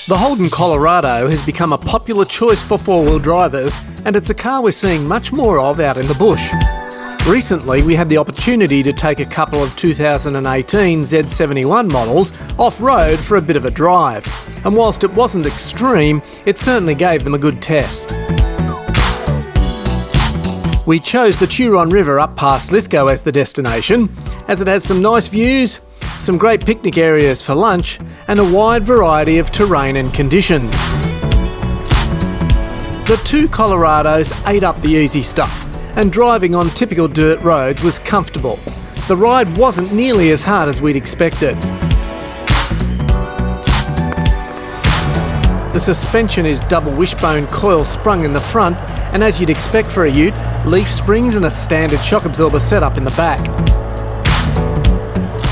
The Holden Colorado has become a popular choice for four-wheel drivers, and it's a car we're seeing much more of out in the bush. Recently, we had the opportunity to take a couple of 2018 Z71 models off-road for a bit of a drive, and whilst it wasn't extreme, it certainly gave them a good test. We chose the Turon River up past Lithgow as the destination, as it has some nice views, some great picnic areas for lunch, and a wide variety of terrain and conditions. The two Colorados ate up the easy stuff, and driving on typical dirt roads was comfortable. The ride wasn't nearly as hard as we'd expected. The suspension is double wishbone coil sprung in the front, and as you'd expect for a ute, leaf springs and a standard shock absorber setup in the back.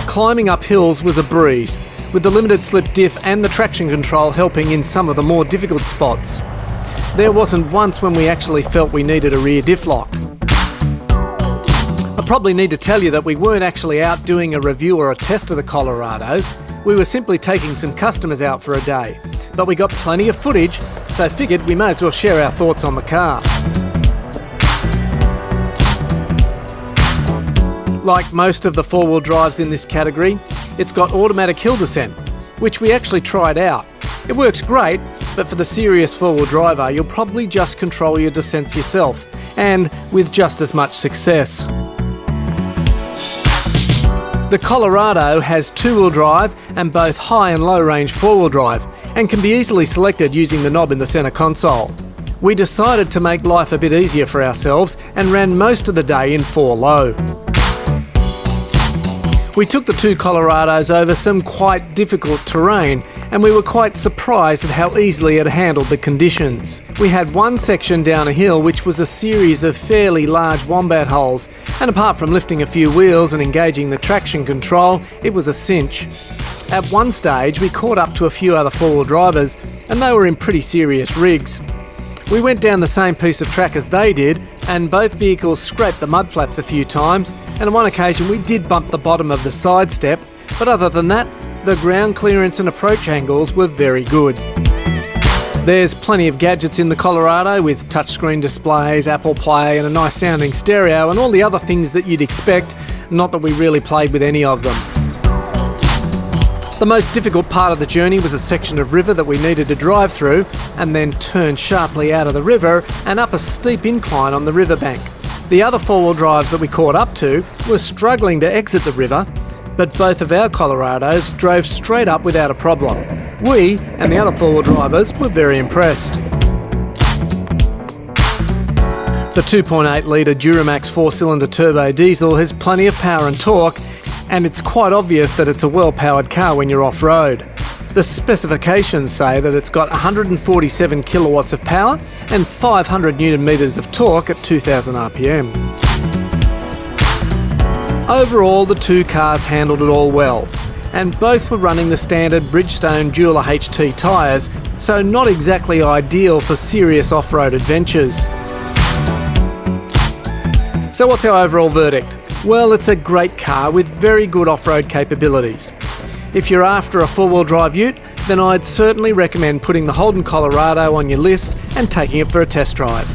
Climbing up hills was a breeze, with the limited slip diff and the traction control helping in some of the more difficult spots. There wasn't once when we actually felt we needed a rear diff lock. I probably need to tell you that we weren't actually out doing a review or a test of the Colorado. We were simply taking some customers out for a day, but we got plenty of footage, so figured we may as well share our thoughts on the car. Like most of the four-wheel drives in this category, it's got automatic hill descent, which we actually tried out. It works great, but for the serious four-wheel driver, you'll probably just control your descents yourself, and with just as much success. The Colorado has two-wheel drive and both high and low-range four-wheel drive, and can be easily selected using the knob in the centre console. We decided to make life a bit easier for ourselves and ran most of the day in 4-low. We took the two Colorados over some quite difficult terrain, and we were quite surprised at how easily it handled the conditions. We had one section down a hill which was a series of fairly large wombat holes, and apart from lifting a few wheels and engaging the traction control, it was a cinch. At one stage we caught up to a few other four-wheel drivers, and they were in pretty serious rigs. We went down the same piece of track as they did, and both vehicles scraped the mud flaps a few times, and on one occasion we did bump the bottom of the side step, but other than that, the ground clearance and approach angles were very good. There's plenty of gadgets in the Colorado with touchscreen displays, Apple Play and a nice sounding stereo and all the other things that you'd expect, not that we really played with any of them. The most difficult part of the journey was a section of river that we needed to drive through and then turn sharply out of the river and up a steep incline on the riverbank. The other four-wheel drives that we caught up to were struggling to exit the river, but both of our Colorados drove straight up without a problem. We and the other four-wheel drivers were very impressed. The 2.8 litre Duramax 4-cylinder turbo diesel has plenty of power and torque, and it's quite obvious that it's a well-powered car when you're off-road. The specifications say that it's got 147 kilowatts of power and 500 newton metres of torque at 2000 RPM. Overall, the two cars handled it all well, and both were running the standard Bridgestone Dueler HT tyres, so not exactly ideal for serious off-road adventures. So what's our overall verdict? Well, it's a great car with very good off-road capabilities. If you're after a four-wheel drive ute, then I'd certainly recommend putting the Holden Colorado on your list and taking it for a test drive.